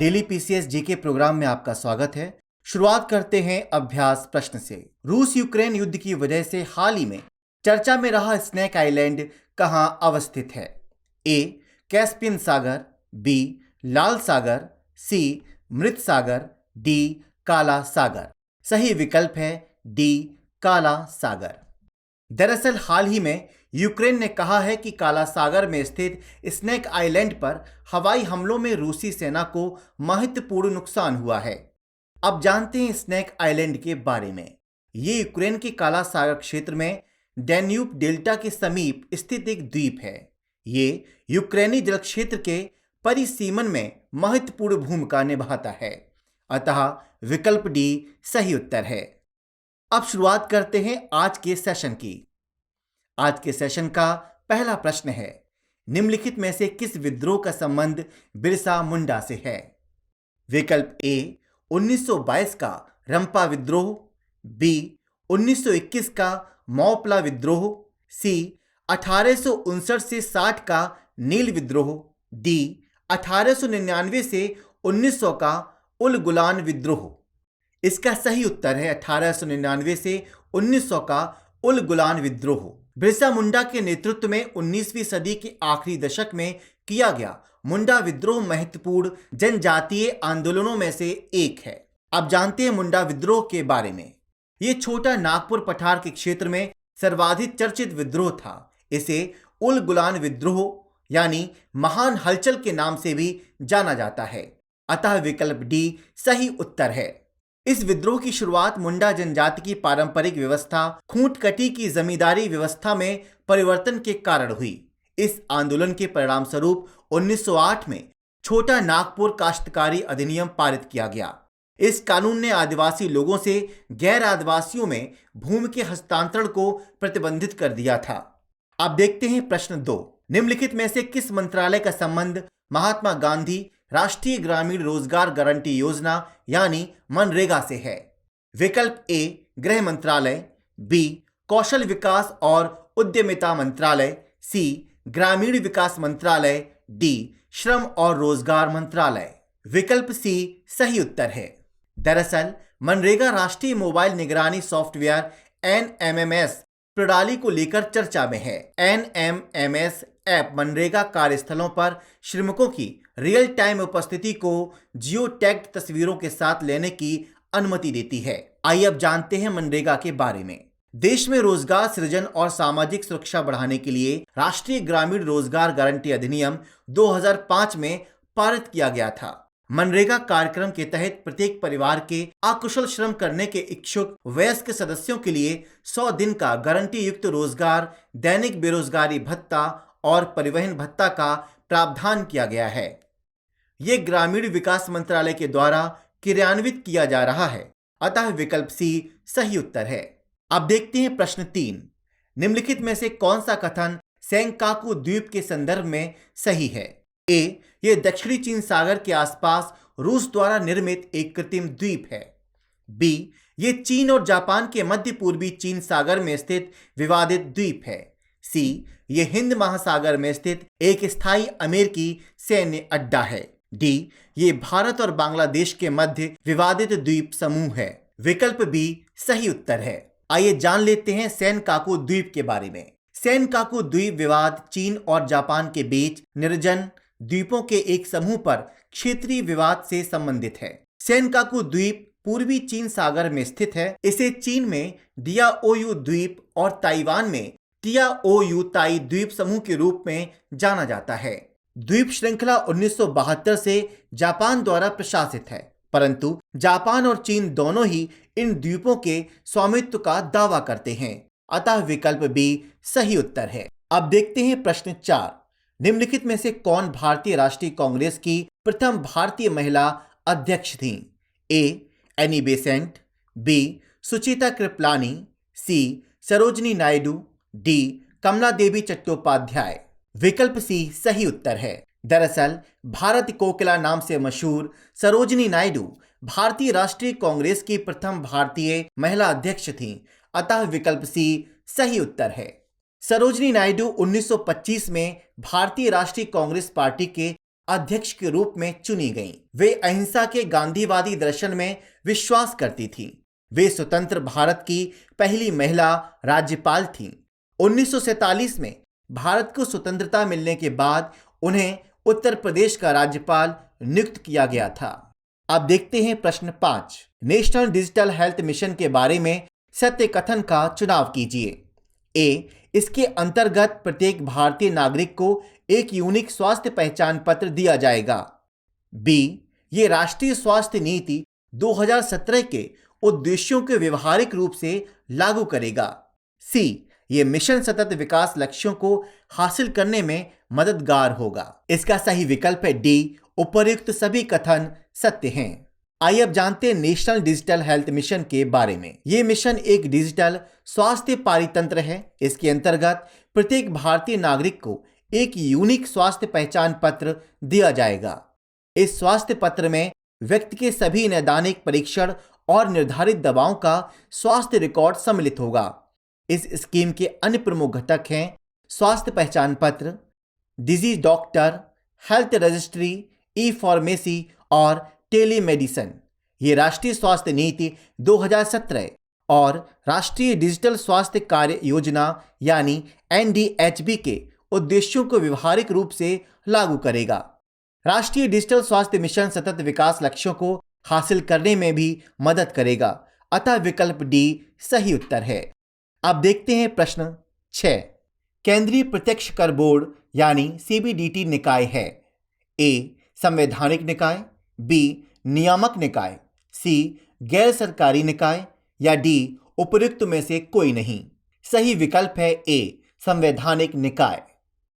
Daily PCS GK programme में आपका स्वागत है। शुरुआत करते हैं अभ्यास प्रश्न से। रूस यूक्रेन युद्ध की वजह से हाल ही में चर्चा में रहा स्नेक आइलैंड कहां अवस्थित है? ए. कैस्पियन सागर, बी. लाल सागर, सी. मृत सागर, डी. काला सागर। सही विकल्प है डी. काला सागर। दरअसल हाल ही में यूक्रेन ने कहा है कि काला सागर में स्थित स्नेक आइलैंड पर हवाई हमलों में रूसी सेना को महत्वपूर्ण नुकसान हुआ है। अब जानते हैं स्नेक आइलैंड के बारे में। ये यूक्रेन के काला सागर क्षेत्र में डैन्यूब डेल्टा के समीप स्थित एक द्वीप है। ये यूक्रेनी जल क्षेत्र के परिसीमन में महत्वपूर्ण भूमिका निभाता है, अतः विकल्प डी सही उत्तर है। अब शुरुआत करते हैं आज के सेशन की। आज के सेशन का पहला प्रश्न है, निम्नलिखित में से किस विद्रोह का संबंध बिरसा मुंडा से है? विकल्प ए 1922 का रंपा विद्रोह, बी 1921 का मौपला विद्रोह, सी 1859 से 60 का नील विद्रोह, डी 1899 से 1900 का उल गुलान विद्रोह। इसका सही उत्तर है 1899 से 1900 का उल गुलान विद्रोह। बिरसा मुंडा के नेतृत्व में 19वीं सदी के आखिरी दशक में किया गया मुंडा विद्रोह महत्वपूर्ण जनजातीय आंदोलनों में से एक है। अब जानते हैं मुंडा विद्रोह के बारे में। ये छोटा नागपुर पठार के क्षेत्र में सर्वाधिक चर्चित विद्रोह था। इसे उल गुलान विद्रोह यानी महान हलचल के नाम से भी जाना जाता है, अतः विकल्प डी सही उत्तर है। इस विद्रोह की शुरुआत मुंडा जनजाति की पारंपरिक व्यवस्था खूंट कटी की जमींदारी व्यवस्था में परिवर्तन के कारण हुई। इस आंदोलन के परिणाम स्वरूप 1908 में छोटा नागपुर काश्तकारी अधिनियम पारित किया गया। इस कानून ने आदिवासी लोगों से गैर आदिवासियों में भूमि के हस्तांतरण को प्रतिबंधित कर दिया था। अब देखते हैं प्रश्न 2। निम्नलिखित में से किस मंत्रालय का संबंध महात्मा गांधी राष्ट्रीय ग्रामीण रोजगार गारंटी योजना यानी मनरेगा से है? विकल्प ए गृह मंत्रालय, बी कौशल विकास और उद्यमिता मंत्रालय, सी ग्रामीण विकास मंत्रालय, डी श्रम और रोजगार मंत्रालय। विकल्प सी सही उत्तर है। दरअसल मनरेगा राष्ट्रीय मोबाइल निगरानी सॉफ्टवेयर एनएमएमएस प्रणाली को लेकर चर्चा में है। एनएमएमएस ऐप मनरेगा कार्यस्थलों पर श्रमिकों की रियल टाइम उपस्थिति को जियो टैग्ड तस्वीरों के साथ लेने की अनुमति देती है। आइए अब जानते हैं मनरेगा के बारे में। देश में रोजगार सृजन और सामाजिक सुरक्षा बढ़ाने के लिए राष्ट्रीय ग्रामीण रोजगार गारंटी अधिनियम 2005 में पारित किया गया था। मनरेगा कार्यक्रम के तहत प्रत्येक परिवार के अकुशल श्रम करने के इच्छुक वयस्क सदस्यों के लिए 100 दिन का गारंटी युक्त रोजगार, दैनिक बेरोजगारी भत्ता और परिवहन भत्ता का प्रावधान किया गया है। ये ग्रामीण विकास मंत्रालय के द्वारा क्रियान्वित किया जा रहा है, अतः विकल्प सी सही उत्तर है। अब देखते हैं प्रश्न 3। निम्नलिखित में से कौन सा कथन सेंकाकू द्वीप के संदर्भ में सही है? ए यह दक्षिणी चीन सागर के आसपास रूस द्वारा निर्मित एक कृत्रिम द्वीप है, बी ये चीन और जापान के मध्य पूर्वी चीन सागर में स्थित विवादित द्वीप है, सी ये हिंद महासागर में स्थित एक स्थायी अमेरिकी सैन्य अड्डा है, डी ये भारत और बांग्लादेश के मध्य विवादित द्वीप समूह है। विकल्प बी सही उत्तर है। आइए जान लेते हैं सेनकाकू द्वीप के बारे में। सेनकाकू द्वीप विवाद चीन और जापान के बीच निर्जन द्वीपों के एक समूह पर क्षेत्रीय विवाद से संबंधित है। सेनकाकू द्वीप पूर्वी चीन सागर में स्थित है। इसे चीन में डियाओयू द्वीप और ताइवान में टियाओयू ताई द्वीप समूह के रूप में जाना जाता है। द्वीप श्रृंखला 1972 से जापान द्वारा प्रशासित है, परंतु जापान और चीन दोनों ही इन द्वीपों के स्वामित्व का दावा करते हैं, अतः विकल्प बी सही उत्तर है। अब देखते हैं प्रश्न 4। निम्नलिखित में से कौन भारतीय राष्ट्रीय कांग्रेस की प्रथम भारतीय महिला अध्यक्ष थीं? ए एनी बेसेंट, बी सुचिता कृपलानी, सी सरोजनी नायडू, डी कमला देवी चट्टोपाध्याय। विकल्प सी सही उत्तर है। दरअसल भारत कोकिला नाम से मशहूर सरोजनी नायडू भारतीय राष्ट्रीय कांग्रेस की प्रथम भारतीय महिला अध्यक्ष थीं, अतः विकल्प सी सही उत्तर है। सरोजनी नायडू 1925 में भारतीय राष्ट्रीय कांग्रेस पार्टी के अध्यक्ष के रूप में चुनी गईं। वे अहिंसा के गांधीवादी दर्शन में विश्वास करती थीं। वे स्वतंत्र भारत की पहली महिला राज्यपाल थीं। 1947 में भारत को स्वतंत्रता मिलने के बाद उन्हें उत्तर प्रदेश का राज्यपाल नियुक्त किया गया था। अब देखते हैं प्रश्न 5। नेशनल डिजिटल हेल्थ मिशन के बारे में सत्य कथन का चुनाव कीजिए। ए, इसके अंतर्गत प्रत्येक भारतीय नागरिक को एक यूनिक स्वास्थ्य पहचान पत्र दिया जाएगा। बी, ये राष्ट्रीय स्वास्थ्य नीति 2017 के उद्देश्यों के व्यवहारिक रूप से लागू करेगा। सी, ये मिशन सतत विकास लक्ष्यों को हासिल करने में मददगार होगा। इसका सही विकल्प है डी, उपर्युक्त सभी कथन सत्य हैं। आइए अब जानते हैं नेशनल डिजिटल हेल्थ मिशन के बारे में। यह मिशन एक डिजिटल स्वास्थ्य पारितंत्र है। इसके अंतर्गत प्रत्येक भारतीय नागरिक को एक यूनिक स्वास्थ्य पहचान पत्र दिया जाएगा। इस स्वास्थ्य पत्र में व्यक्ति के सभी नैदानिक परीक्षण और निर्धारित दवाओं का स्वास्थ्य रिकॉर्ड सम्मिलित होगा। इस स्कीम के अन्य प्रमुख घटक हैं स्वास्थ्य पहचान पत्र, डिजीज डॉक्टर, हेल्थ रजिस्ट्री, ई फार्मेसी और टेलीमेडिसिन। ये राष्ट्रीय स्वास्थ्य नीति 2017 और राष्ट्रीय डिजिटल स्वास्थ्य कार्य योजना यानी NDHB के उद्देश्यों को व्यवहारिक रूप से लागू करेगा। राष्ट्रीय डिजिटल स्वास्थ्य मिशन सतत विकास लक्ष्यों को हासिल करने में भी मदद करेगा। अतः विकल्प डी सही उत्तर है। अब देखते हैं प्रश्न 6। केंद्रीय प्रत्यक्ष कर बोर्ड यानी CBDT निकाय है। ए, संवैधानिक निकाय, बी, नियामक निकाय, सी, गैर सरकारी निकाय या डी, उपयुक्त में से कोई नहीं। सही विकल्प है ए, संवैधानिक निकाय।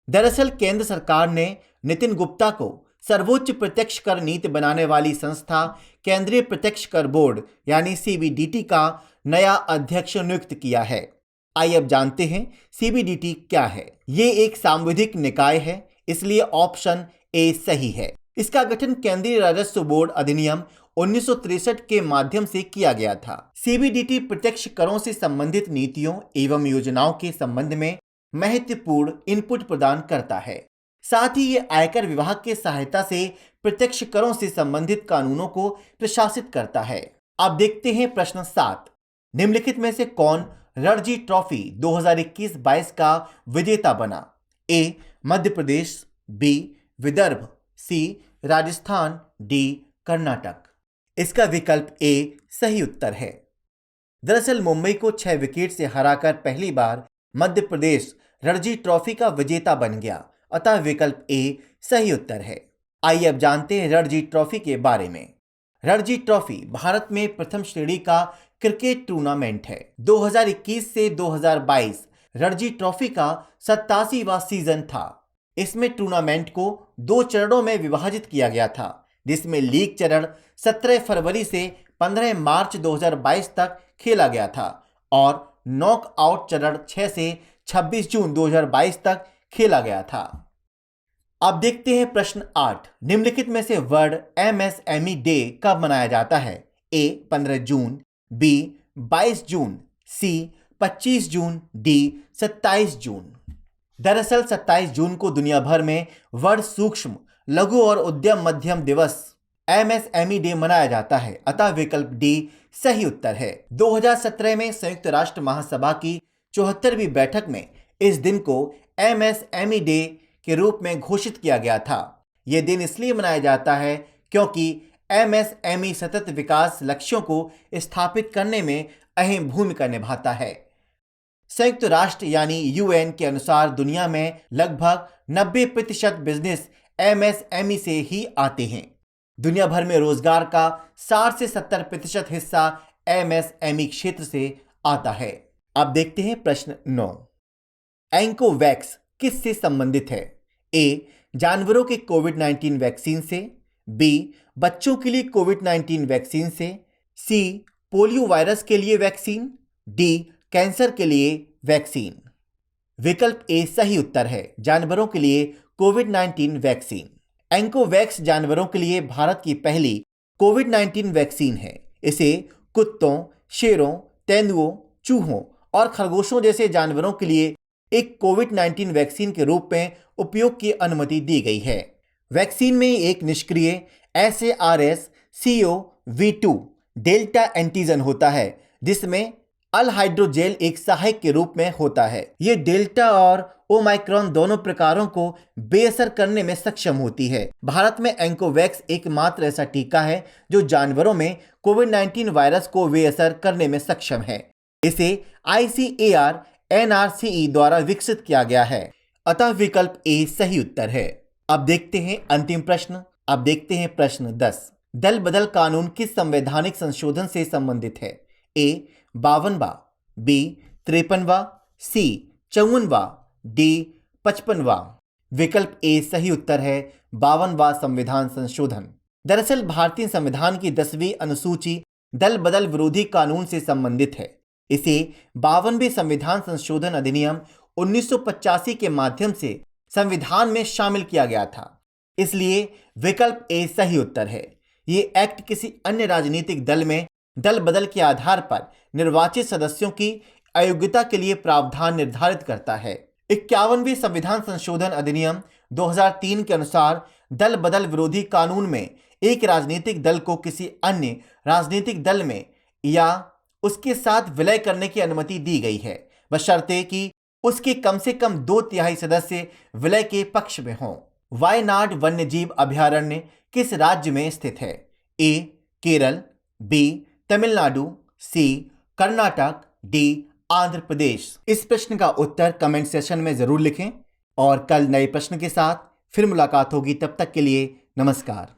दरअसल केंद्र सरकार ने नितिन गुप्ता को सर्वोच्च प्रत्यक्ष कर नीति बनाने वाली संस्था केंद्रीय प्रत्यक्ष कर बोर्ड यानी CBDT का नया अध्यक्ष नियुक्त किया है। आइए अब जानते हैं CBDT क्या है। ये एक सांविधिक निकाय है, इसलिए ऑप्शन ए सही है। इसका गठन केंद्रीय राजस्व बोर्ड अधिनियम 1963 के माध्यम से किया गया था। CBDT प्रत्यक्ष करों से संबंधित नीतियों एवं योजनाओं के संबंध में महत्वपूर्ण इनपुट प्रदान करता है। साथ ही ये आयकर विभाग की सहायता से प्रत्यक्ष करों से संबंधित कानूनों को प्रशासित करता है। अब देखते हैं प्रश्न 7। निम्नलिखित में से कौन रणजी ट्रॉफी 2021-22 का विजेता बना? ए, मध्य प्रदेश, बी, विदर्भ, सी, राजस्थान, डी, कर्नाटक। इसका विकल्प ए सही उत्तर है। दरअसल मुंबई को 6 विकेट से हराकर पहली बार मध्य प्रदेश रणजी ट्रॉफी का विजेता बन गया। अतः विकल्प ए सही उत्तर है। आइए अब जानते हैं रणजी ट्रॉफी के बारे में। रणजी ट्रॉफी भारत में प्रथम श्रेणी का क्रिकेट टूर्नामेंट है। 2021 से 2022 रणजी ट्रॉफी का 87वां सीजन था। इसमें टूर्नामेंट को 2 चरणों में विभाजित किया गया था, जिसमें लीग चरण 17 फरवरी से 15 मार्च 2022 तक खेला गया था और नॉकआउट चरण 6 से 26 जून 2022 तक खेला गया था। अब देखते हैं प्रश्न 8। निम्नलिखित में से वर्ल्ड MSME डे कब मनाया जाता है? ए, 15 जून, बी, 22 जून, सी, 25 जून, डी, 27 जून। दरअसल 27 जून को दुनिया भर में वर्ल्ड सूक्ष्म, लघु और उद्यम मध्यम दिवस MSME डे मनाया जाता है। अतः विकल्प डी सही उत्तर है। 2017 में संयुक्त राष्ट्र महासभा की 74वीं बैठक में इस दिन को MSME डे के रूप में घोषित किया गया था। यह दिन इसलिए मनाया जाता है क्योंकि MSME सतत विकास लक्ष्यों को स्थापित करने में अहम भूमिका निभाता है। संयुक्त राष्ट्र यानी UN के अनुसार दुनिया में लगभग 90% बिजनेस MSME से ही आते हैं। दुनिया भर में रोजगार का 60 से 70% हिस्सा MSME क्षेत्र से आता है। अब देखते हैं प्रश्न 9। एंकोवैक्स किससे संबंधित है? ए, जानवरों के कोविड-19 वैक्सीन से, बी, बच्चों के लिए कोविड-19 वैक्सीन से, सी, पोलियो वायरस के लिए वैक्सीन, डी, कैंसर के लिए वैक्सीन। विकल्प ए सही उत्तर है, जानवरों के लिए कोविड-19 वैक्सीन। एंकोवैक्स जानवरों के लिए भारत की पहली कोविड-19 वैक्सीन है। इसे कुत्तों, शेरों, तेंदुओं, चूहों और खरगोशों जैसे जानवरों के लिए एक कोविड-19 वैक्सीन के रूप में उपयोग की अनुमति दी गई है। वैक्सीन में एक निष्क्रिय SARS-CoV-2 डेल्टा एंटीजन होता है जिसमें अल हाइड्रोजेल एक सहायक के रूप में होता है। ये डेल्टा और ओमाइक्रॉन दोनों प्रकारों को बेअसर करने में सक्षम होती है। भारत में एंकोवैक्स एकमात्र ऐसा टीका है जो जानवरों में कोविड-19 वायरस को बेअसर करने में सक्षम है। इसे ICAR NRCE द्वारा विकसित किया गया है, अतः विकल्प ए सही उत्तर है। अब देखते हैं अंतिम प्रश्न। अब देखते हैं प्रश्न 10। दल बदल कानून किस संवैधानिक संशोधन से संबंधित है? A 52वां, B 53वां, C 54वां, D 55वां। विकल्प ए सही उत्तर है, 52वां संविधान संशोधन। दरअसल भारतीय संविधान की 10वीं अनुसूची दल बदल विरोधी कानून से संबंधित है। इसे 52वें संविधान संशोधन अधिनियम 1985 के माध्यम से संविधान में शामिल किया गया था, इसलिए विकल्प ए सही उत्तर है। ये एक्ट किसी अन्य राजनीतिक दल में दल बदल के आधार पर निर्वाचित सदस्यों की अयोग्यता के लिए प्रावधान निर्धारित करता है। 51वें संविधान संशोधन अधिनियम 2003 के अनुसार दल बदल विरोधी कानून में एक राजनीतिक दल को किसी अन्य राजनीतिक दल में या उसके साथ विलय करने की अनुमति दी गई है, बशर्ते कि उसके कम से कम 2/3 सदस्य विलय के पक्ष में हों। वायनाड वन्यजीव अभयारण्य किस राज्य में स्थित है? A Kerala, B Tamil Nadu, C Karnataka, D Andhra Pradesh. इस प्रश्न का उत्तर कमेंट सेशन में जरूर लिखें और कल नए प्रश्न के साथ फिर मुलाकात होगी। तब तक के लिए नमस्कार।